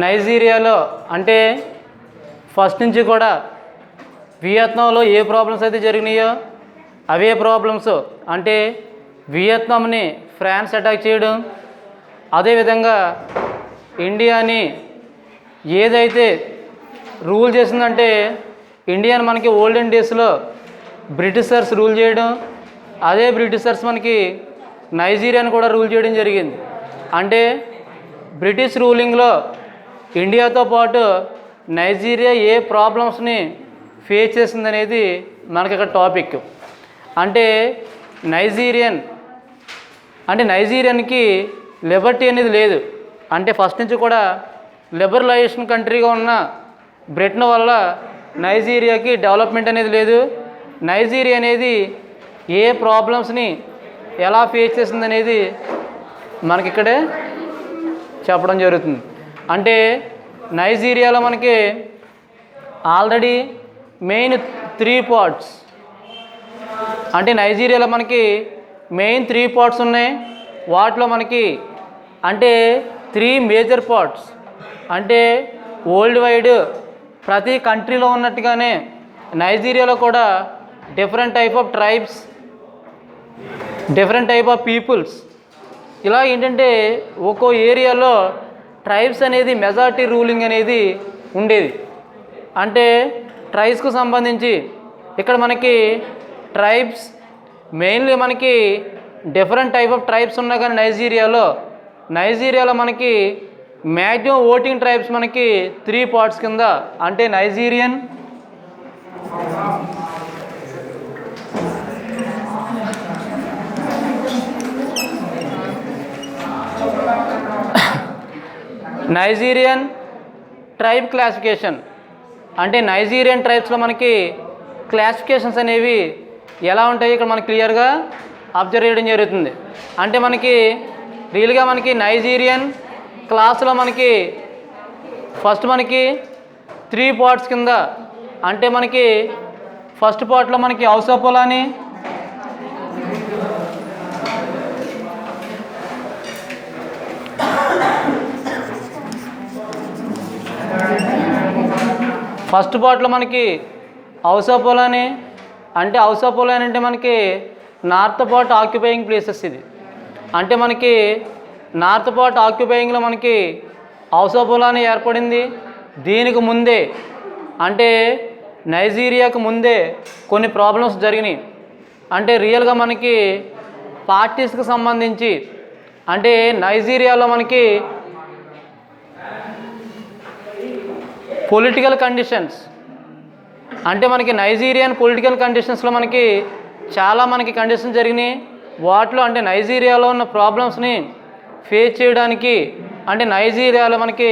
నైజీరియాలో అంటే ఫస్ట్ నుంచి కూడా వియత్నాంలో ఏ ప్రాబ్లమ్స్ అయితే జరిగినాయో అవే ప్రాబ్లమ్స్ అంటే వియత్నాంని ఫ్రాన్స్ అటాక్ చేయడం, అదేవిధంగా ఇండియాని ఏదైతే రూల్ చేసిందంటే ఇండియాని మనకి ఓల్డెన్ డేస్లో బ్రిటిషర్స్ రూల్ చేయడం, అదే బ్రిటిషర్స్ మనకి నైజీరియాని కూడా రూల్ చేయడం జరిగింది. అంటే బ్రిటిష్ రూలింగ్లో ఇండియాతో పాటు నైజీరియా ఏ ప్రాబ్లమ్స్ని ఫేస్ చేసిందనేది మనకి ఇక్కడ టాపిక్. అంటే నైజీరియన్కి లిబర్టీ అనేది లేదు. అంటే ఫస్ట్ నుంచి కూడా లిబరలైజేషన్ కంట్రీగా ఉన్న బ్రిటన్ వల్ల నైజీరియాకి డెవలప్మెంట్ అనేది లేదు. నైజీరియా అనేది ఏ ప్రాబ్లమ్స్ని ఎలా ఫేస్ చేసిందనేది మనకి ఇక్కడే చెప్పడం జరుగుతుంది. అంటే నైజీరియాలో మనకి ఆల్రెడీ మెయిన్ 3 పార్ట్స్, అంటే నైజీరియాలో మనకి మెయిన్ 3 పార్ట్స్ ఉన్నాయి. వాటిలో మనకి అంటే 3 మేజర్ పార్ట్స్, అంటే వరల్డ్ వైడ్ ప్రతి కంట్రీలో ఉన్నట్టుగానే నైజీరియాలో కూడా different type of tribes, different type of peoples, ఇలా ఏంటంటే ఒక్కో ఏరియాలో ట్రైబ్స్ అనేది మెజారిటీ రూలింగ్ అనేది ఉండేది. అంటే ట్రైబ్స్కు సంబంధించి ఇక్కడ మనకి ట్రైబ్స్ మెయిన్లీ మనకి డిఫరెంట్ టైప్ ఆఫ్ ట్రైబ్స్ ఉన్నా కానీ నైజీరియాలో మనకి మ్యాక్సిమం ఓటింగ్ ట్రైబ్స్ మనకి 3 పార్ట్స్ కింద, అంటే నైజీరియన్ ట్రైబ్ క్లాసిఫికేషన్, అంటే నైజీరియన్ ట్రైబ్స్లో మనకి క్లాసిఫికేషన్స్ అనేవి ఎలా ఉంటాయి ఇక్కడ మనకి క్లియర్గా అబ్జర్వ్ చేయడం జరుగుతుంది. అంటే మనకి రియల్గా మనకి నైజీరియన్ క్లాస్లో మనకి ఫస్ట్ మనకి 3 పార్ట్స్ కింద, అంటే మనకి ఫస్ట్ పార్ట్లో మనకి హౌసోపోలాని, ఫస్ట్ పార్ట్లో మనకి హౌసోపోలాని, అంటే హౌసోపోలాని అంటే మనకి నార్త్ పార్ట్ ఆక్యుపైయింగ్ ప్లేసెస్. ఇది అంటే మనకి నార్త్ పార్ట్ ఆక్యుపైయింగ్లో మనకి హౌసోపోలాని ఏర్పడింది. దీనికి ముందే అంటే నైజీరియాకు ముందే కొన్ని ప్రాబ్లమ్స్ జరిగినాయి. అంటే రియల్గా మనకి పార్టీస్కి సంబంధించి అంటే నైజీరియాలో మనకి పొలిటికల్ కండిషన్స్, అంటే మనకి నైజీరియన్ పొలిటికల్ కండిషన్స్లో మనకి చాలా కండిషన్స్ జరిగినాయి. వాటిలో అంటే నైజీరియాలో ఉన్న ప్రాబ్లమ్స్ని ఫేస్ చేయడానికి అంటే నైజీరియాలో మనకి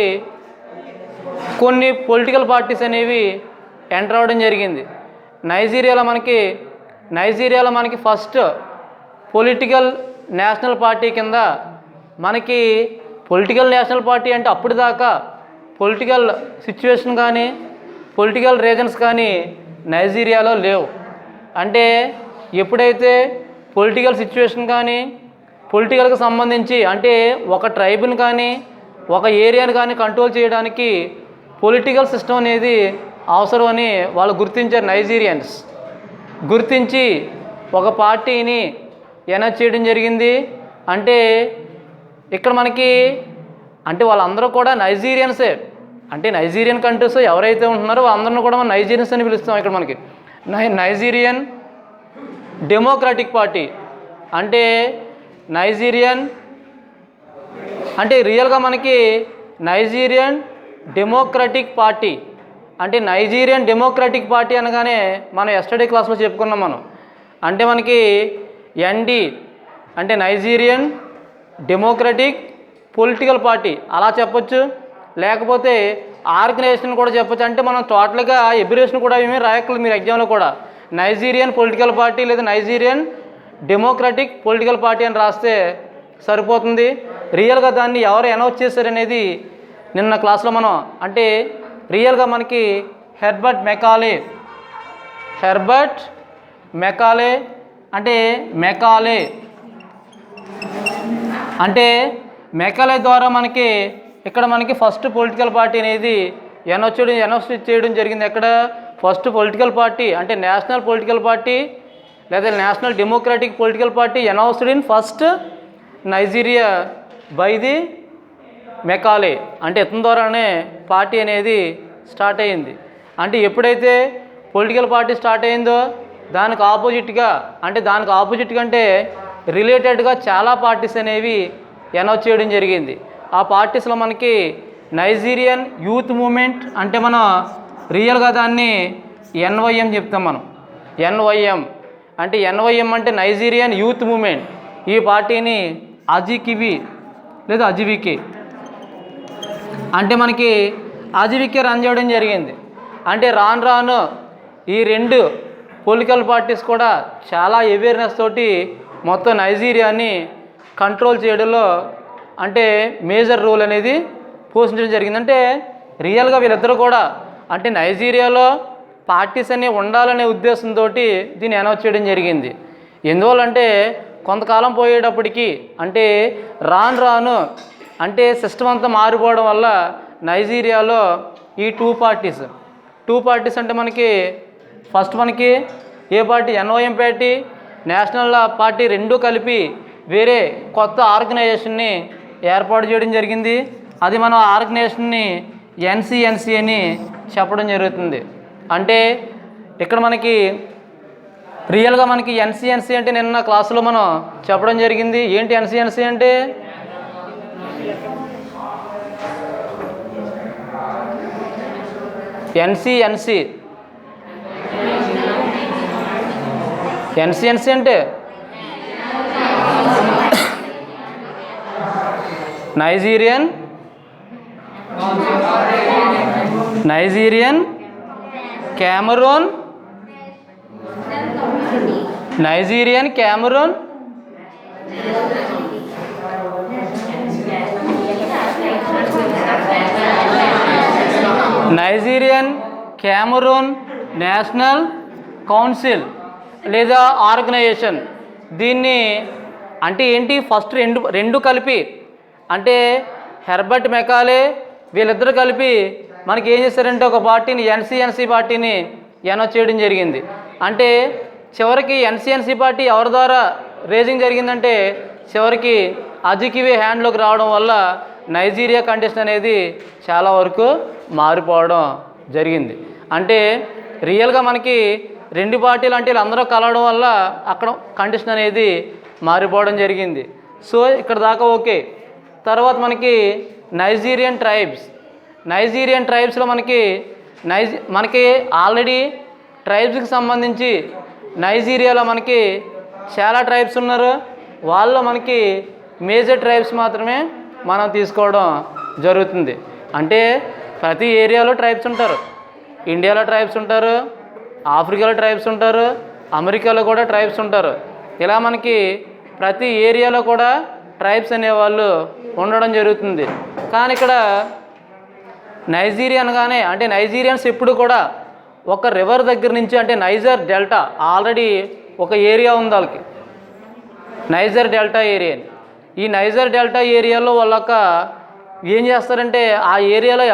కొన్ని పొలిటికల్ పార్టీస్ అనేవి ఎంటర్ అవ్వడం జరిగింది. నైజీరియాలో మనకి ఫస్ట్ పొలిటికల్ నేషనల్ పార్టీ కింద మనకి పొలిటికల్ నేషనల్ పార్టీ అంటే అప్పుడు దాకా పొలిటికల్ సిచ్యువేషన్ కానీ పొలిటికల్ రీజన్స్ కానీ నైజీరియాలో లేవు. అంటే ఎప్పుడైతే పొలిటికల్ సిచ్యువేషన్ కానీ పొలిటికల్కి సంబంధించి అంటే ఒక ట్రైబ్ని కానీ ఒక ఏరియాని కానీ కంట్రోల్ చేయడానికి పొలిటికల్ సిస్టమ్ అనేది అవసరం అని వాళ్ళు గుర్తించారు. నైజీరియన్స్ గుర్తించి ఒక పార్టీని ఎనర్జ్ చేయడం జరిగింది. అంటే ఇక్కడ మనకి అంటే వాళ్ళందరూ కూడా నైజీరియన్సే, అంటే నైజీరియన్ కంట్రీస్ ఎవరైతే ఉంటున్నారో వాళ్ళందరినీ కూడా మనం నైజీరియన్స్ అని పిలుస్తాం. ఇక్కడ మనకి నైజీరియన్ డెమోక్రటిక్ పార్టీ, అంటే నైజీరియన్ అంటే రియల్గా మనకి నైజీరియన్ డెమోక్రటిక్ పార్టీ, అంటే నైజీరియన్ డెమోక్రటిక్ పార్టీ అనగానే మనం ఎస్టర్డే క్లాస్లో చెప్పుకున్నాం మనం. అంటే మనకి ఎన్డి అంటే నైజీరియన్ డెమోక్రటిక్ పొలిటికల్ పార్టీ అలా చెప్పొచ్చు, లేకపోతే ఆర్గనైజేషన్ కూడా చెప్పొచ్చు. అంటే మనం టోటల్గా ఎబ్రివేషన్ కూడా ఏమీ రాయక్కర్లేదు మీరు ఎగ్జామ్లో కూడా. నైజీరియన్ పొలిటికల్ పార్టీ లేదా నైజీరియన్ డెమోక్రటిక్ పొలిటికల్ పార్టీ అని రాస్తే సరిపోతుంది. రియల్గా దాన్ని ఎవరు అనౌన్స్ చేశారనేది నిన్న క్లాస్లో మనం అంటే రియల్గా మనకి హెర్బర్ట్ మెకాలే అంటే మెకాలే ద్వారా మనకి ఇక్కడ మనకి ఫస్ట్ పొలిటికల్ పార్టీ అనేది అనౌన్స్ చేయడం జరిగింది. ఎక్కడ ఫస్ట్ పొలిటికల్ పార్టీ అంటే నేషనల్ పొలిటికల్ పార్టీ లేదా national democratic political party announced in first Nigeria by the Macaulay. అంటే ఇతని ద్వారానే పార్టీ అనేది స్టార్ట్ అయింది. అంటే ఎప్పుడైతే పొలిటికల్ పార్టీ స్టార్ట్ అయిందో దానికి ఆపోజిట్గా అంటే రిలేటెడ్గా చాలా పార్టీస్ అనేవి అనౌన్స్ చేయడం జరిగింది. ఆ పార్టీస్లో మనకి నైజీరియన్ యూత్ మూమెంట్ అంటే మనం రియల్గా దాన్ని NYM చెప్తాం. మనం NYM అంటే నైజీరియన్ యూత్ మూమెంట్. ఈ పార్టీని అజికివి లేదా అజివికే అంటే మనకి అజివికే రన్ చేయడం జరిగింది. అంటే రాను ఈ రెండు పొలిటికల్ పార్టీస్ కూడా చాలా అవేర్నెస్ తోటి మొత్తం నైజీరియాని కంట్రోల్ చేయడంలో అంటే మేజర్ రోల్ అనేది పోషించడం జరిగింది. అంటే రియల్గా వీళ్ళిద్దరూ కూడా అంటే నైజీరియాలో పార్టీస్ అనేవి ఉండాలనే ఉద్దేశంతో దీన్ని అనౌన్స్ చేయడం జరిగింది. ఎందువల్లంటే కొంతకాలం పోయేటప్పటికి అంటే రాను అంటే సిస్టమ్ అంతా మారిపోవడం వల్ల నైజీరియాలో ఈ టూ పార్టీస్ అంటే మనకి ఫస్ట్ మనకి ఏ party NYM party national party రెండూ కలిపి వేరే కొత్త ఆర్గనైజేషన్ని ఏర్పాటు చేయడం జరిగింది. అది మనం ఆర్గనైజేషన్ని NCNC అని చెప్పడం జరుగుతుంది. అంటే ఇక్కడ మనకి రియల్గా మనకి NCNC అంటే నిన్న క్లాసులో మనం చెప్పడం జరిగింది. ఏంటి NCNC అంటే NCNC అంటే నైజీరియన్ క్యామరూన్ నేషనల్ కౌన్సిల్ లేదా ఆర్గనైజేషన్. దీన్ని అంటే ఏంటి ఫస్ట్ రెండు కలిపి అంటే హెర్బర్ట్ మెకాలే వీళ్ళిద్దరూ కలిపి మనకి ఏం చేశారంటే ఒక పార్టీని NCNC పార్టీని అనౌన్స్ చేయడం జరిగింది. అంటే చివరికి NCNC పార్టీ ఎవరి ద్వారా రేజింగ్ జరిగిందంటే చివరికి అజికివే హ్యాండ్లోకి రావడం వల్ల నైజీరియా కండిషన్ అనేది చాలా వరకు మారిపోవడం జరిగింది. అంటే రియల్గా మనకి రెండు పార్టీలు అంటే వీళ్ళందరూ కలవడం వల్ల అక్కడ కండిషన్ అనేది మారిపోవడం జరిగింది. సో ఇక్కడ దాకా ఓకే. తర్వాత మనకి నైజీరియన్ ట్రైబ్స్లో మనకి ఆల్రెడీ ట్రైబ్స్కి సంబంధించి నైజీరియాలో మనకి చాలా ట్రైబ్స్ ఉన్నారు. వాళ్ళలో మనకి మేజర్ ట్రైబ్స్ మాత్రమే మనం తీసుకోవడం జరుగుతుంది. అంటే ప్రతి ఏరియాలో ట్రైబ్స్ ఉంటారు. ఇండియాలో ట్రైబ్స్ ఉంటారు, ఆఫ్రికాలో ట్రైబ్స్ ఉంటారు, అమెరికాలో కూడా ట్రైబ్స్ ఉంటారు. ఇలా మనకి ప్రతి ఏరియాలో కూడా ట్రైబ్స్ అనేవాళ్ళు ఉండడం జరుగుతుంది. కానీ ఇక్కడ నైజీరియన్గానే అంటే నైజీరియన్స్ ఎప్పుడు కూడా ఒక రివర్ దగ్గర నుంచి అంటే నైజర్ డెల్టా ఆల్రెడీ ఒక ఏరియా ఉంది వాళ్ళకి, నైజర్ డెల్టా ఏరియా. ఈ నైజర్ డెల్టా ఏరియాలో వాళ్ళొక ఏం చేస్తారంటే ఆ ఏరియాలో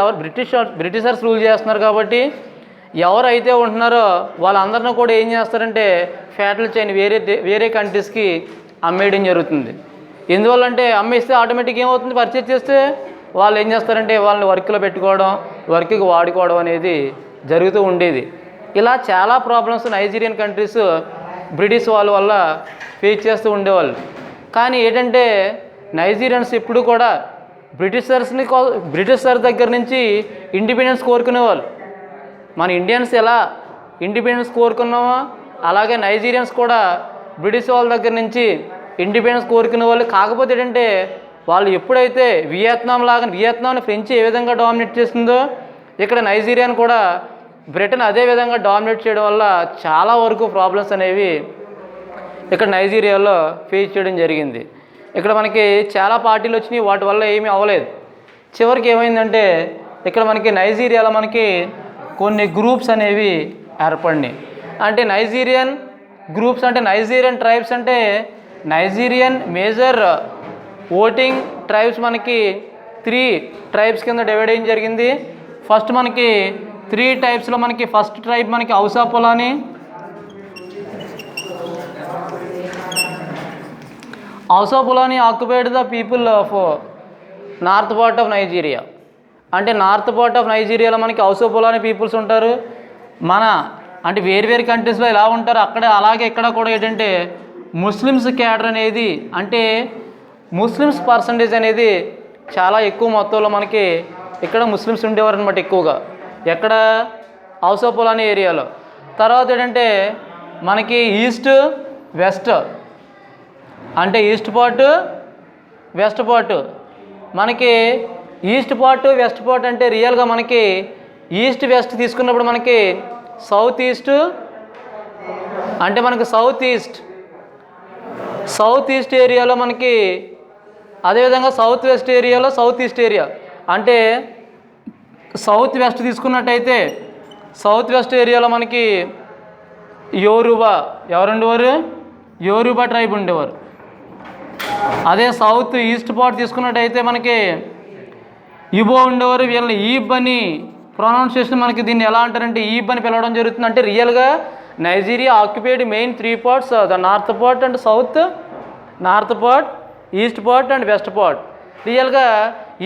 బ్రిటిషర్స్ రూల్ చేస్తున్నారు కాబట్టి ఎవరైతే ఉంటున్నారో వాళ్ళందరినీ కూడా ఏం చేస్తారంటే ఫ్యాటల్ చైన్ వేరే కంట్రీస్కి అమ్మేయడం జరుగుతుంది. ఎందువల్లంటే అమ్మేస్తే ఆటోమేటిక్గా ఏమవుతుంది, పర్చేజ్ చేస్తే వాళ్ళు ఏం చేస్తారంటే వాళ్ళని వర్క్లో పెట్టుకోవడం, వర్క్కి వాడుకోవడం అనేది జరుగుతూ ఉండేది. ఇలా చాలా ప్రాబ్లమ్స్ నైజీరియన్ కంట్రీస్ బ్రిటిష్ వాళ్ళ వల్ల ఫేస్ చేస్తూ ఉండేవాళ్ళు. కానీ ఏంటంటే నైజీరియన్స్ ఎప్పుడు కూడా బ్రిటిషర్స్ దగ్గర నుంచి ఇండిపెండెన్స్ కోరుకునేవాళ్ళు. మన ఇండియన్స్ ఎలా ఇండిపెండెన్స్ కోరుకున్నామో అలాగే నైజీరియన్స్ కూడా బ్రిటిష్ వాళ్ళ దగ్గర నుంచి ఇండిపెండెన్స్ కోరుకునే వాళ్ళు. కాకపోతే ఏంటంటే వాళ్ళు ఎప్పుడైతే వియత్నాంని ఫ్రెంచ్ ఏ విధంగా డామినేట్ చేస్తుందో ఇక్కడ నైజీరియాని కూడా బ్రిటన్ అదే విధంగా డామినేట్ చేయడం వల్ల చాలా వరకు ప్రాబ్లమ్స్ అనేవి ఇక్కడ నైజీరియాలో ఫేస్ చేయడం జరిగింది. ఇక్కడ మనకి చాలా పార్టీలు వచ్చినాయి, వాటి వల్ల ఏమీ అవ్వలేదు. చివరికి ఏమైందంటే ఇక్కడ మనకి నైజీరియాలో మనకి కొన్ని గ్రూప్స్ అనేవి ఏర్పడినాయి. అంటే నైజీరియన్ గ్రూప్స్ అంటే నైజీరియన్ ట్రైబ్స్ అంటే నైజీరియన్ మేజర్ ఓటింగ్ ట్రైబ్స్ మనకి 3 ట్రైబ్స్ కింద డివైడ్ అయ్యడం జరిగింది. ఫస్ట్ మనకి 3 టైప్స్లో మనకి ఫస్ట్ ట్రైబ్ మనకి Hausa Fulani. Hausa Fulani occupied the people of north part of Nigeria. అంటే నార్త్ పార్ట్ ఆఫ్ నైజీరియాలో మనకి హౌసా పొలాని పీపుల్స్ ఉంటారు. అంటే వేరు కంట్రీస్లో ఎలా ఉంటారు అక్కడ అలాగే ఇక్కడ కూడా ఏంటంటే ముస్లిమ్స్ క్యాడర్ అనేది, అంటే ముస్లిమ్స్ పర్సంటేజ్ అనేది చాలా ఎక్కువ మొత్తంలో మనకి ఇక్కడ ముస్లిమ్స్ ఉండేవారు అనమాట ఎక్కువగా. ఎక్కడ? హౌసా పొలాని ఏరియాలో. తర్వాత ఏంటంటే మనకి ఈస్ట్ వెస్ట్, అంటే ఈస్ట్ పార్ట్ వెస్ట్ పార్ట్. మనకి ఈస్ట్ పార్ట్ వెస్ట్ పార్ట్ అంటే రియల్గా మనకి ఈస్ట్ వెస్ట్ తీసుకున్నప్పుడు మనకి సౌత్ ఈస్ట్, అంటే మనకి సౌత్ ఈస్ట్ ఏరియాలో మనకి, అదేవిధంగా సౌత్ వెస్ట్ ఏరియాలో సౌత్ ఈస్ట్ ఏరియా. అంటే సౌత్ వెస్ట్ తీసుకున్నట్టయితే సౌత్ వెస్ట్ ఏరియాలో మనకి యోరుబా ఎవరు ఉండేవారు? యోరుబా ట్రైబ్ ఉండేవారు. అదే సౌత్ ఈస్ట్ పార్ట్ తీసుకున్నట్టయితే మనకి ఇబో ఉండేవారు. వీళ్ళని ఈబ్ అని ప్రొనౌన్సియేషన్ మనకి దీన్ని ఎలా అంటారంటే ఈబ్ అని పిలవడం జరుగుతుంది. అంటే రియల్గా Nigeria occupied main 3 parts, the north part and south, north part, east part and west part. రియల్గా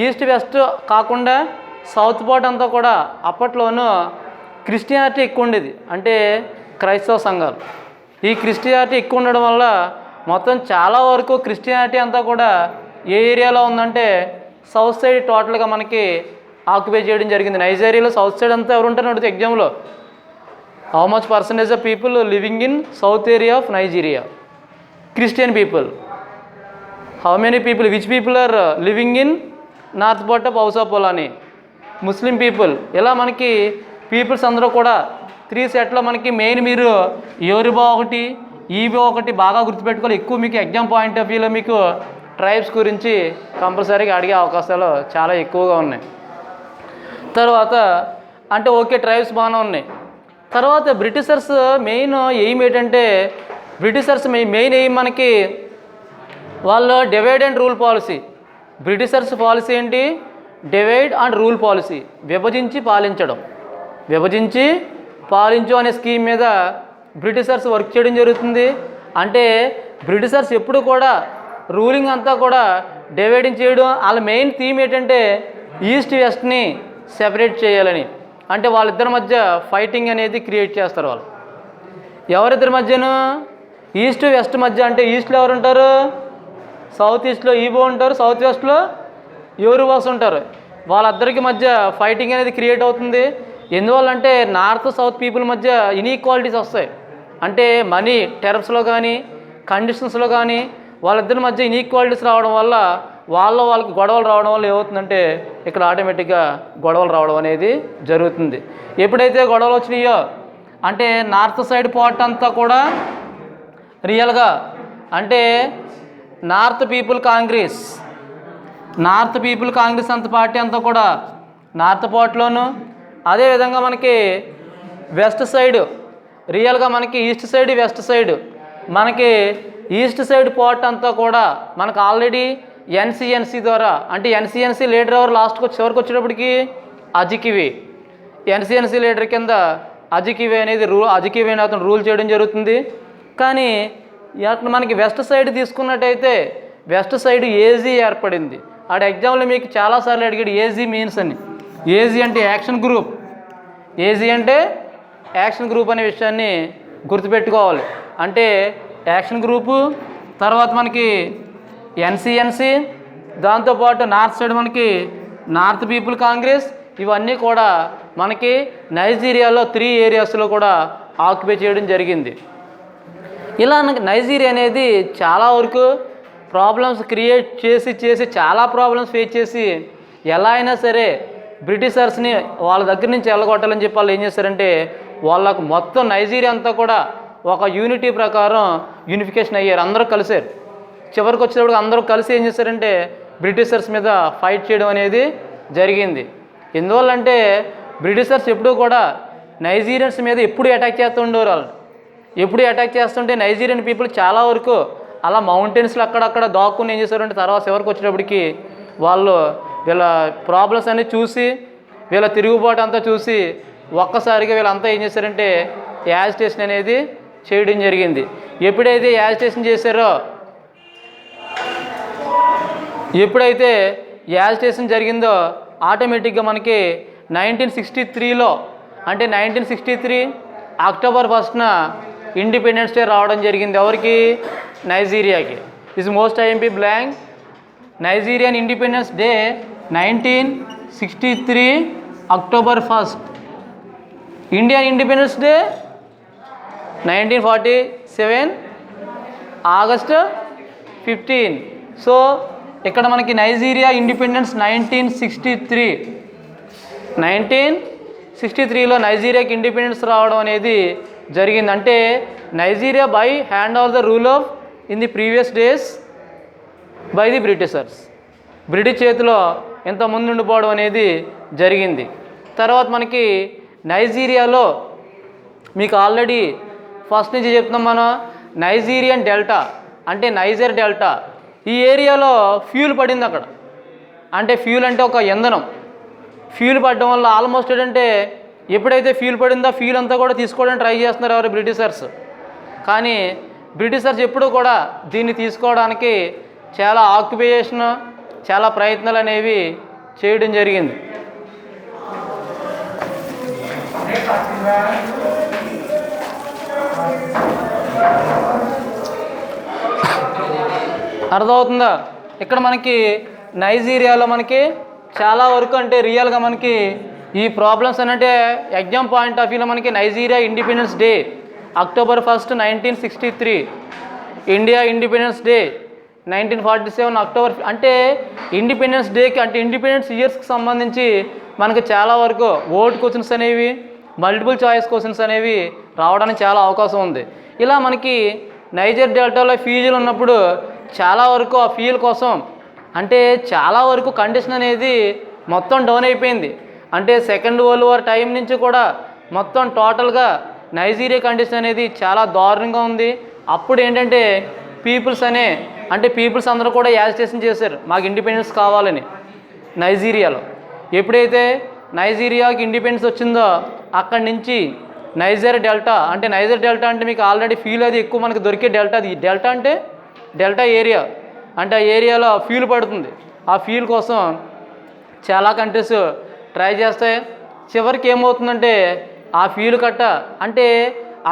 ఈస్ట్ వెస్ట్ కాకుండా సౌత్ పార్ట్ అంతా కూడా అప్పట్లోనూ క్రిస్టియానిటీ ఎక్కువ ఉండేది, అంటే క్రైస్తవ సంఘాలు. ఈ క్రిస్టియానిటీ ఎక్కువ ఉండడం వల్ల మొత్తం చాలా వరకు క్రిస్టియానిటీ అంతా కూడా ఏ ఏరియాలో ఉందంటే సౌత్ సైడ్ టోటల్గా మనకి ఆక్యుపై చేయడం జరిగింది. నైజీరియాలో సౌత్ సైడ్ అంతా ఎవరు ఉంటారు అడిగితే ఎగ్జామ్లో how much percentage of people living in south area of Nigeria? Christian people. How many people, which people are living in north part of Hausa Fulani? Muslim people. ఇలా మనకి peoples అందరూ కూడా 3 సెట్లో మనకి మెయిన్ మీరు యోరుబా ఒకటి, ఈబో ఒకటి బాగా గుర్తుపెట్టుకోవాలి. ఎక్కువ మీకు ఎగ్జామ్ పాయింట్ ఆఫ్ వ్యూలో మీకు ట్రైబ్స్ గురించి కంపల్సరీగా అడిగే అవకాశాలు చాలా ఎక్కువగా ఉన్నాయి. తర్వాత అంటే ఓకే ట్రైబ్స్ బాగానే ఉన్నాయి. తర్వాత బ్రిటిషర్స్ మెయిన్ ఎయిమ్ ఏంటంటే, బ్రిటిషర్స్ మెయిన్ ఎయిమ్ మనకి వాళ్ళు divide and rule policy. Britishers policy ఏంటి? డివైడ్ అండ్ రూల్ పాలసీ, విభజించి పాలించు అనే స్కీమ్ మీద బ్రిటిషర్స్ వర్క్ చేయడం జరుగుతుంది. అంటే బ్రిటిషర్స్ ఎప్పుడు కూడా రూలింగ్ అంతా కూడా డివైడింగ్ చేయడం. వాళ్ళ మెయిన్ థీమ్ ఏంటంటే ఈస్ట్ వెస్ట్ని సెపరేట్ చేయాలని. అంటే వాళ్ళిద్దరి మధ్య ఫైటింగ్ అనేది క్రియేట్ చేస్తారు వాళ్ళు. ఎవరిద్దరి మధ్యను? ఈస్ట్ వెస్ట్ మధ్య. అంటే ఈస్ట్లో ఎవరు ఉంటారు? సౌత్ ఈస్ట్లో ఈబో ఉంటారు, సౌత్ వెస్ట్లో యోరుబాస్ ఉంటారు. వాళ్ళిద్దరికి మధ్య ఫైటింగ్ అనేది క్రియేట్ అవుతుంది. ఎందువల్లంటే నార్త్ సౌత్ పీపుల్ మధ్య ఇన్ఈక్వాలిటీస్ వస్తాయి. అంటే మనీ టర్మ్స్లో కానీ కండిషన్స్లో కానీ వాళ్ళిద్దరి మధ్య ఇన్ఈక్వాలిటీస్ రావడం వల్ల వాళ్ళకి గొడవలు రావడం వల్ల ఏమవుతుందంటే ఇక్కడ ఆటోమేటిక్గా గొడవలు రావడం అనేది జరుగుతుంది. ఎప్పుడైతే గొడవలు వచ్చినాయో అంటే నార్త్ సైడ్ పార్ట్ అంతా కూడా రియల్గా అంటే నార్త్ పీపుల్ కాంగ్రెస్ అంత పార్టీ అంతా కూడా నార్త్ పార్ట్లోను, అదేవిధంగా మనకి వెస్ట్ సైడ్ రియల్గా మనకి ఈస్ట్ సైడ్ వెస్ట్ సైడ్, మనకి ఈస్ట్ సైడ్ పార్ట్ అంతా కూడా మనకు ఆల్రెడీ ఎన్సిఎన్సి ద్వారా, అంటే ఎన్సిఎన్సి లీడర్ ఎవరు లాస్ట్కి చివరికి వచ్చేటప్పటికి అజికివే. ఎన్సిఎన్సి లీడర్ కింద అజికివే అనేది అజికివే అతను రూల్ చేయడం జరుగుతుంది. కానీ మనకి వెస్ట్ సైడ్ తీసుకున్నట్టయితే వెస్ట్ సైడ్ ఏజీ ఏర్పడింది. ఆడ ఎగ్జామ్లో మీకు చాలాసార్లు అడిగాడు ఏజీ మీన్స్ అని. ఏజీ అంటే యాక్షన్ గ్రూప్ అనే విషయాన్ని గుర్తుపెట్టుకోవాలి. అంటే యాక్షన్ గ్రూపు, తర్వాత మనకి ఎన్సిఎన్సి, దాంతోపాటు నార్త్ సైడ్ మనకి నార్త్ పీపుల్ కాంగ్రెస్, ఇవన్నీ కూడా మనకి నైజీరియాలో 3 ఏరియాస్లో కూడా ఆక్యుపై చేయడం జరిగింది. ఇలా నైజీరియా అనేది చాలా వరకు ప్రాబ్లమ్స్ క్రియేట్ చేసి చాలా ప్రాబ్లమ్స్ ఫేస్ చేసి ఎలా అయినా సరే బ్రిటిషర్స్ని వాళ్ళ దగ్గర నుంచి వెళ్ళగొట్టాలని చెప్పి వాళ్ళు ఏం చేశారంటే వాళ్ళకు మొత్తం నైజీరియా అంతా కూడా ఒక యూనిటీ ప్రకారం యూనిఫికేషన్ అయ్యారు, అందరూ కలిసారు. చివరికి వచ్చేటప్పుడు అందరూ కలిసి ఏం చేశారంటే బ్రిటిషర్స్ మీద ఫైట్ చేయడం అనేది జరిగింది. ఎందువల్లంటే బ్రిటిషర్స్ ఎప్పుడూ కూడా నైజీరియన్స్ మీద ఎప్పుడు అటాక్ చేస్తూ ఉండేవారు. వాళ్ళు ఎప్పుడు అటాక్ చేస్తుంటే నైజీరియన్ పీపుల్ చాలా వరకు అలా మౌంటైన్స్లో అక్కడక్కడ దాక్కుని ఏం చేశారంటే తర్వాత చివరికి వచ్చేటప్పటికి వాళ్ళు వీళ్ళ ప్రాబ్లమ్స్ అన్నీ చూసి వీళ్ళ తిరుగుబాటు అంతా చూసి ఒక్కసారిగా వీళ్ళంతా ఏం చేశారంటే యాజిటేషన్ అనేది చేయడం జరిగింది. ఎప్పుడైతే యాజిటేషన్ చేశారో, ఎప్పుడైతే యాజిటేషన్ జరిగిందో ఆటోమేటిక్గా మనకి 1963లో అంటే 1963 అక్టోబర్ 1న ఇండిపెండెన్స్ డే రావడం జరిగింది. ఎవరికి? నైజీరియాకి. Is most IMP blank. Nigerian independence day 1963 October 1. Indian independence day 1947 August 15. So ఇక్కడ మనకి నైజీరియా ఇండిపెండెన్స్ 1963లో నైజీరియాకి ఇండిపెండెన్స్ రావడం అనేది జరిగింది. అంటే Nigeria by hand over the rule of in the previous days by the Britishers. British చేతిలో ఇంతకుముందు ఉండిపోవడం అనేది జరిగింది. తర్వాత మనకి నైజీరియాలో మీకు ఆల్రెడీ ఫస్ట్ నుంచి చెప్తున్నాం మనం, నైజీరియన్ డెల్టా అంటే నైజర్ డెల్టా, ఈ ఏరియాలో ఫ్యూల్ పడింది అక్కడ. అంటే ఫ్యూల్ అంటే ఒక ఇంధనం. ఫ్యూల్ పడడం వల్ల ఆల్మోస్ట్ ఏంటంటే ఎప్పుడైతే ఫ్యూల్ పడిందో ఫ్యూల్ అంతా కూడా తీసుకోవడానికి ట్రై చేస్తున్నారు ఎవరు? బ్రిటిషర్స్. కానీ బ్రిటిషర్స్ ఎప్పుడూ కూడా దీన్ని తీసుకోవడానికి చాలా ఆక్యుపేషన్, చాలా ప్రయత్నాలు అనేవి చేయడం జరిగింది. అర్థమవుతుందా? ఇక్కడ మనకి నైజీరియాలో మనకి చాలా వరకు అంటే రియల్గా మనకి ఈ ప్రాబ్లమ్స్ అంటే ఎగ్జామ్ పాయింట్ ఆఫ్ వ్యూలో మనకి Nigeria independence day October 1, 1963, India independence day 1947 October. అంటే ఇండిపెండెన్స్ డేకి అంటే ఇండిపెండెన్స్ ఇయర్స్కి సంబంధించి మనకు చాలా వరకు ఓట్ క్వశ్చన్స్ అనేవి, మల్టిపుల్ చాయిస్ క్వశ్చన్స్ అనేవి రావడానికి చాలా అవకాశం ఉంది. ఇలా మనకి నైజర్ డెల్టాలో ఫీజులు ఉన్నప్పుడు చాలా వరకు ఆ ఫీల్ కోసం అంటే చాలా వరకు కండిషన్ అనేది మొత్తం డౌన్ అయిపోయింది. అంటే సెకండ్ వరల్డ్ వార్ టైం నుంచి కూడా మొత్తం టోటల్గా నైజీరియా కండిషన్ అనేది చాలా దారుణంగా ఉంది. అప్పుడు ఏంటంటే పీపుల్స్ అందరూ కూడా యాజిటేషన్ చేశారు మాకు ఇండిపెండెన్స్ కావాలని నైజీరియాలో. ఎప్పుడైతే నైజీరియాకి ఇండిపెండెన్స్ వచ్చిందో అక్కడి నుంచి నైజర్ డెల్టా అంటే మీకు ఆల్రెడీ ఫ్యూల్ అది ఎక్కువ మనకు దొరికే డెల్టా. అది డెల్టా అంటే డెల్టా ఏరియా అంటే ఆ ఏరియాలో ఫ్యూల్ పడుతుంది. ఆ ఫ్యూల్ కోసం చాలా కంట్రీస్ ట్రై చేస్తాయి. చివరికి ఏమవుతుందంటే ఆ ఫ్యూల్ అంటే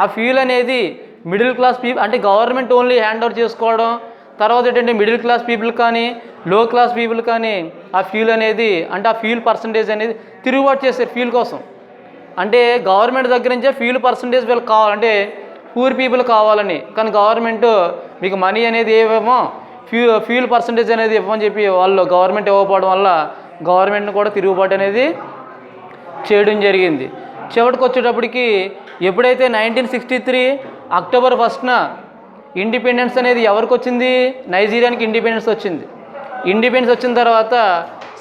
ఆ ఫ్యూల్ అనేది మిడిల్ క్లాస్ పీపుల్ అంటే గవర్నమెంట్ ఓన్లీ హ్యాండ్ ఓవర్ చేసుకోవడం. తర్వాత ఏంటంటే మిడిల్ క్లాస్ పీపుల్ కానీ లో క్లాస్ పీపుల్ కానీ ఆ ఫ్యూల్ అనేది అంటే ఆ ఫ్యూల్ పర్సంటేజ్ అనేది తిరుగుబాటు చేశారు ఫ్యూల్ కోసం. అంటే గవర్నమెంట్ దగ్గర నుంచే ఫ్యూల్ పర్సంటేజ్ వీళ్ళకి కావాలంటే పూర్ పీపుల్ కావాలని, కానీ గవర్నమెంట్ మీకు మనీ అనేది ఏమేమో ఫ్యూల్ పర్సంటేజ్ అనేది ఇవ్వమని చెప్పి వాళ్ళు గవర్నమెంట్ ఇవ్వకపోవడం వల్ల గవర్నమెంట్ని కూడా తిరుగుబాటు అనేది చేయడం జరిగింది. చివరికి వచ్చేటప్పటికి ఎప్పుడైతే 1963 అక్టోబర్ 1న ఇండిపెండెన్స్ అనేది ఎవరికి వచ్చింది? నైజీరియానికి ఇండిపెండెన్స్ వచ్చింది. ఇండిపెండెన్స్ వచ్చిన తర్వాత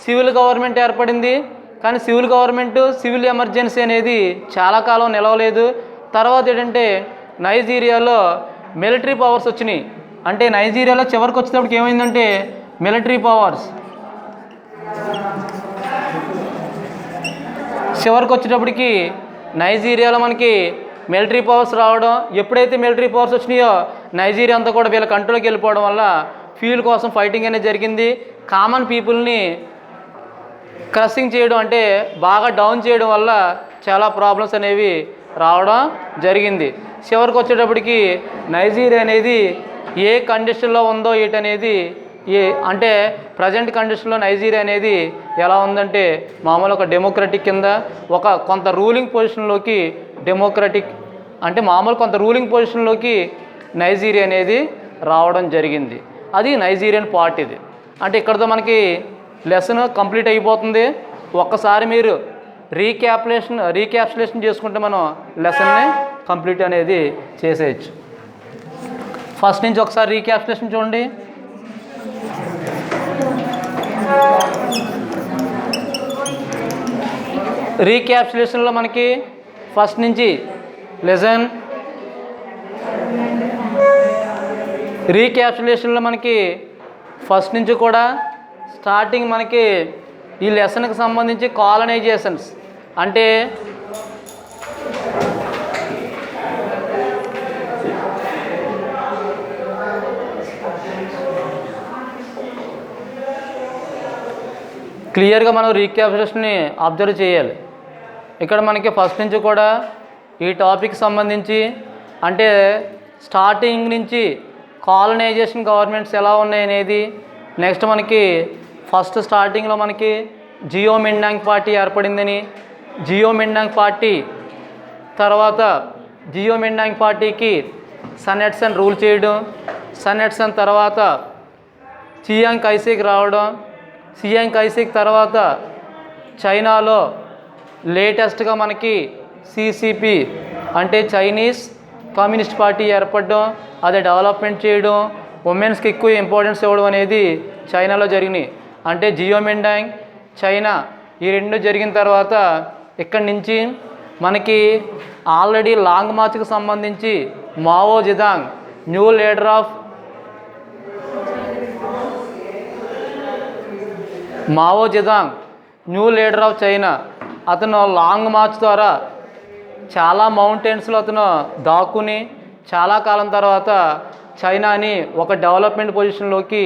సివిల్ గవర్నమెంట్ ఏర్పడింది. కానీ సివిల్ ఎమర్జెన్సీ అనేది చాలా కాలం నిలవలేదు. తర్వాత ఏంటంటే నైజీరియాలో మిలిటరీ పవర్స్ వచ్చినాయి. అంటే నైజీరియాలో చివరికి వచ్చేటప్పటికి ఏమైందంటే మిలిటరీ పవర్స్ చివరికి వచ్చేటప్పటికి నైజీరియాలో మనకి మిలిటరీ పవర్స్ రావడం. ఎప్పుడైతే మిలిటరీ పవర్స్ వచ్చినాయో నైజీరియా అంతా కూడా వీళ్ళ కంట్రోల్కి వెళ్ళిపోవడం వల్ల ఫ్యూల్ కోసం ఫైటింగ్ అనేది జరిగింది. కామన్ పీపుల్ని క్రషింగ్ చేయడం అంటే బాగా డౌన్ చేయడం వల్ల చాలా ప్రాబ్లమ్స్ అనేవి రావడం జరిగింది. చివరికి వచ్చేటప్పటికి నైజీరియా అనేది ఏ కండిషన్లో ఉందో ఏంటనేది అంటే ప్రజెంట్ కండిషన్లో నైజీరియా అనేది ఎలా ఉందంటే మామూలు ఒక డెమోక్రటిక్ కింద కొంత రూలింగ్ పొజిషన్లోకి కొంత రూలింగ్ పొజిషన్లోకి నైజీరియా అనేది రావడం జరిగింది. అది నైజీరియన్ పార్టీది. అంటే ఇక్కడతో మనకి లెసన్ కంప్లీట్ అయిపోతుంది. ఒక్కసారి మీరు రీక్యాప్సులేషన్ చేసుకుంటే మనం లెసన్ని కంప్లీట్ అనేది చేసేయచ్చు. ఫస్ట్ నుంచి ఒకసారి రీక్యాప్సులేషన్ చూడండి. రీక్యాప్సులేషన్లో మనకి ఫస్ట్ నుంచి లెసన్ రీక్యాప్సులేషన్లో మనకి ఫస్ట్ నుంచి కూడా స్టార్టింగ్ మనకి ఈ లెసన్కి సంబంధించి కాలనైజేషన్స్ అంటే క్లియర్గా మనం రీక్యాపిటేషన్ని అబ్జర్వ్ చేయాలి. ఇక్కడ మనకి ఫస్ట్ నుంచి కూడా ఈ టాపిక్ సంబంధించి అంటే స్టార్టింగ్ నుంచి కాలనైజేషన్ గవర్నమెంట్స్ ఎలా ఉన్నాయి అనేది, నెక్స్ట్ మనకి ఫస్ట్ స్టార్టింగ్లో మనకి జియో మిండాంగ్ పార్టీ ఏర్పడిందని, జియో మిండాంగ్ పార్టీ తర్వాత జియో మిండాంగ్ పార్టీకి సన్ యట్-సెన్ రూల్ చేయడం, సన్ యట్-సెన్ తర్వాత చియాంగ్ కైసేక్ రావడం, చియాంగ్ కైసేక్ తర్వాత చైనాలో లేటెస్ట్గా మనకి సిసిపి అంటే చైనీస్ కమ్యూనిస్ట్ పార్టీ ఏర్పడడం, అది డెవలప్మెంట్ చేయడం, ఉమెన్స్కి ఎక్కువ ఇంపార్టెన్స్ ఇవ్వడం అనేది చైనాలో జరిగినాయి. అంటే జియో మిండాంగ్ చైనా ఈ రెండు జరిగిన తర్వాత ఇక్కడి నుంచి మనకి ఆల్రెడీ లాంగ్ మార్చ్కి సంబంధించి Mao Zedong new leader of Mao Zedong new leader of China, అతను లాంగ్ మార్చ్ ద్వారా చాలా మౌంటైన్స్లో అతను దాక్కుని చాలా కాలం తర్వాత చైనాని ఒక డెవలప్మెంట్ పొజిషన్లోకి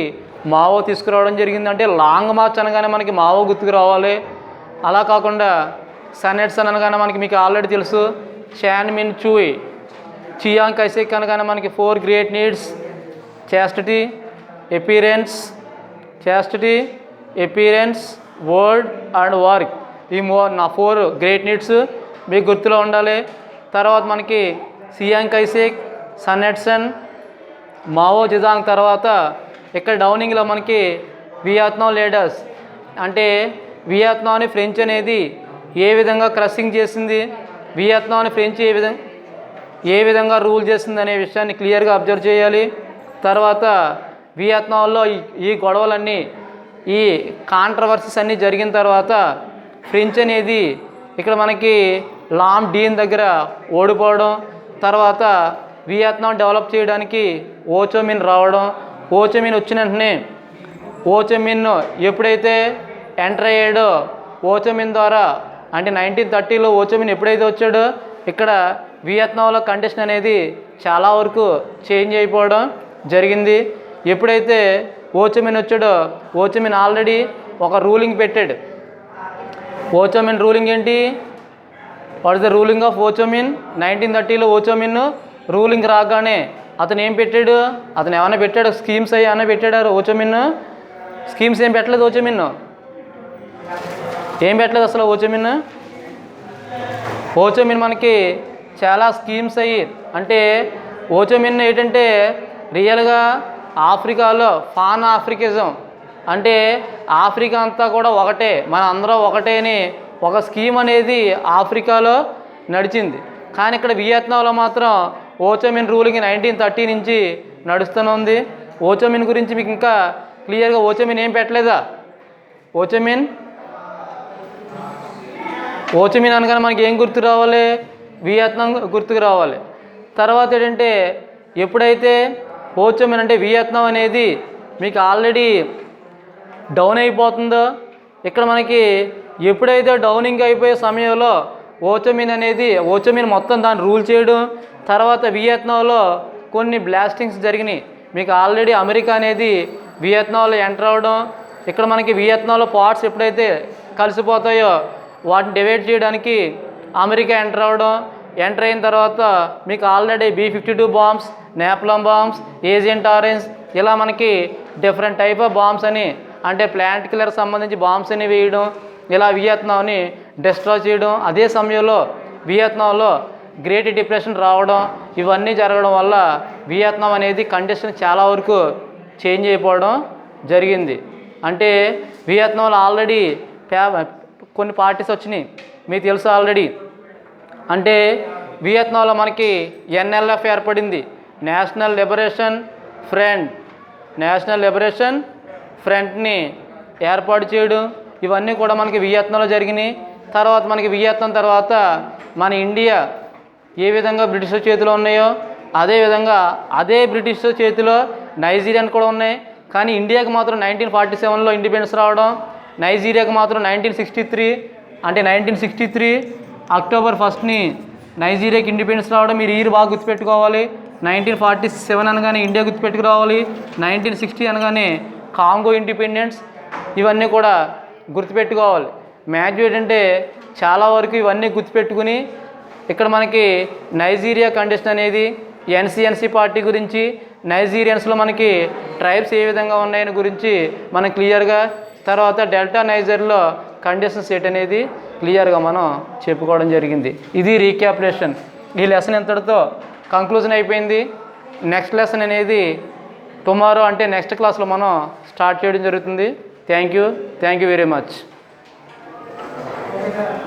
మావో తీసుకురావడం జరిగింది. అంటే లాంగ్ మార్చ్ అనగానే మనకి మావో గుర్తుకు రావాలి. అలా కాకుండా సన్ యట్-సెన్ అనగానే మనకి మీకు ఆల్రెడీ తెలుసు, చాన్ మిన్ చూయ్, చియాంగ్ కైసేక్ అనగానే మనకి 4 great needs chastity, appearance, word and work. ఈ 4 గ్రేట్ నీడ్స్ మీకు గుర్తులో ఉండాలి. తర్వాత మనకి Chiang Kai-shek, Sun Yat-sen, Mao Zedong తర్వాత ఇక్కడ డౌనింగ్లో మనకి వియత్నాం లీడర్స్ అంటే వియత్నాంని ఫ్రెంచ్ అనేది ఏ విధంగా క్రషింగ్ చేసింది, వియత్నాంని ఫ్రెంచ్ ఏ విధంగా రూల్ చేసింది అనే విషయాన్ని క్లియర్గా అబ్జర్వ్ చేయాలి. తర్వాత వియత్నాంలో ఈ గొడవలన్నీ ఈ కాంట్రవర్సీస్ అన్నీ జరిగిన తర్వాత ఫ్రెంచ్ అనేది ఇక్కడ మనకి లామ్ డీన్ దగ్గర ఓడిపోవడం, తర్వాత వియత్నాం డెవలప్ చేయడానికి ఓచోమిన్ రావడం, ఓచోమిన్ వచ్చిన వెంటనే ఓచోమిన్ ఎప్పుడైతే ఎంటర్ అయ్యాడో ఓచోమిన్ ద్వారా అంటే 1930లో ఓచోమిన్ ఎప్పుడైతే వచ్చాడో ఇక్కడ వియత్నాంలో కండిషన్ అనేది చాలా వరకు చేంజ్ అయిపోవడం జరిగింది. ఎప్పుడైతే ఓచోమిన్ వచ్చాడో ఓచోమిన్ ఆల్రెడీ ఒక రూలింగ్ పెట్టాడు. ఓచోమిన్ రూలింగ్ ఏంటి? What is the ruling of Ho Chi Minh? 1930లో ఓచోమిన్ రూలింగ్ రాగానే అతను ఏం పెట్టాడు? అతను ఏమైనా పెట్టాడు? స్కీమ్స్ ఏమైనా పెట్టాడు ఓచోమిన్? స్కీమ్స్ ఏం పెట్టలేదు ఓచోమిన్, ఏం పెట్టలేదు అసలు ఓచోమిన్ మనకి చాలా స్కీమ్స్ అయ్యి అంటే ఓచోమిన్ ఏంటంటే రియల్గా ఆఫ్రికాలో పాన్ ఆఫ్రికిజం అంటే ఆఫ్రికా అంతా కూడా ఒకటే, మన అందరం ఒకటే అని ఒక స్కీమ్ అనేది ఆఫ్రికాలో నడిచింది. కానీ ఇక్కడ వియత్నాంలో మాత్రం ఓచోమిన్ రూలింగ్ 1930 నుంచి నడుస్తూనే ఉంది. ఓచోమిన్ గురించి మీకు ఇంకా క్లియర్గా ఓచోమిన్ ఏం పెట్టలేదా? ఓచోమిన్ అనగానే మనకి ఏం గుర్తు రావాలి? వియత్నాం గుర్తుకు రావాలి. తర్వాత ఏంటంటే ఎప్పుడైతే ఓచోమిన్ అంటే వియత్నాం అనేది మీకు ఆల్రెడీ డౌన్ అయిపోతుందో ఇక్కడ మనకి ఎప్పుడైతే డౌనింగ్ అయిపోయే సమయంలో ఓచోమిన్ మొత్తం దాన్ని రూల్ చేయడం, తర్వాత వియత్నాంలో కొన్ని బ్లాస్టింగ్స్ జరిగినాయి. మీకు ఆల్రెడీ అమెరికా అనేది వియత్నాంలో ఎంటర్ అవ్వడం, ఇక్కడ మనకి వియత్నాంలో పార్ట్స్ ఎప్పుడైతే కలిసిపోతాయో వాటిని డివైడ్ చేయడానికి అమెరికా ఎంటర్ అవ్వడం, ఎంటర్ అయిన తర్వాత మీకు already B-52 bombs, napalm bombs, agent orange ఇలా మనకి డిఫరెంట్ టైప్ ఆఫ్ బాంబ్స్ అని అంటే ప్లాంట్ కిల్లర్ సంబంధించి బాంబ్స్ అని వేయడం, ఇలా వియత్నాంని డిస్ట్రాయ్ చేయడం. అదే సమయంలో వియత్నాంలో గ్రేట్ డిప్రెషన్ రావడం, ఇవన్నీ జరగడం వల్ల వియత్నాం అనేది కండిషన్ చాలా వరకు చేంజ్ అయిపోవడం జరిగింది. అంటే వియత్నాంలో ఆల్రెడీ కొన్ని పార్టీస్ వచ్చినాయి మీకు తెలుసు ఆల్రెడీ. అంటే వియత్నాంలో మనకి NLF ఏర్పడింది, నేషనల్ లిబరేషన్ ఫ్రంట్ని ఏర్పాటు చేయడం, ఇవన్నీ కూడా మనకి వియత్నాంలో జరిగినాయి. తర్వాత మనకి వియత్నాం తర్వాత మన ఇండియా ఏ విధంగా బ్రిటిష్ చేతిలో ఉన్నాయో అదేవిధంగా అదే బ్రిటిష్ చేతిలో నైజీరియా కూడా ఉన్నాయి. కానీ ఇండియాకి మాత్రం 1947లో ఇండిపెండెన్స్ రావడం, నైజీరియాకి మాత్రం 1963 అంటే 1963 అక్టోబర్ 1ని నైజీరియాకి ఇండిపెండెన్స్ రావడం. మీరు ఇయర్ బాగా గుర్తుపెట్టుకోవాలి. 1947 అనగానే ఇండియా గుర్తుపెట్టుకురావాలి. 1960 అనగానే కాంగో ఇండిపెండెన్స్. ఇవన్నీ కూడా గుర్తుపెట్టుకోవాలి. మ్యాక్సిమం ఏంటంటే చాలా వరకు ఇవన్నీ గుర్తుపెట్టుకుని ఇక్కడ మనకి నైజీరియా కండిషన్ అనేది, ఎన్సీఎన్సీ పార్టీ గురించి, నైజీరియన్స్లో మనకి ట్రైబ్స్ ఏ విధంగా ఉన్నాయని గురించి మనం క్లియర్గా, తర్వాత డెల్టా నైజర్లో కండిషన్ సెట్ అనేది క్లియర్గా మనం చెప్పుకోవడం జరిగింది. ఇది రీక్యాపులేషన్. ఈ లెసన్ ఇంతటితో కంక్లూజన్ అయిపోయింది. నెక్స్ట్ లెసన్ అనేది టుమారో అంటే నెక్స్ట్ క్లాస్లో మనం స్టార్ట్ చేయడం జరుగుతుంది. Thank you very much.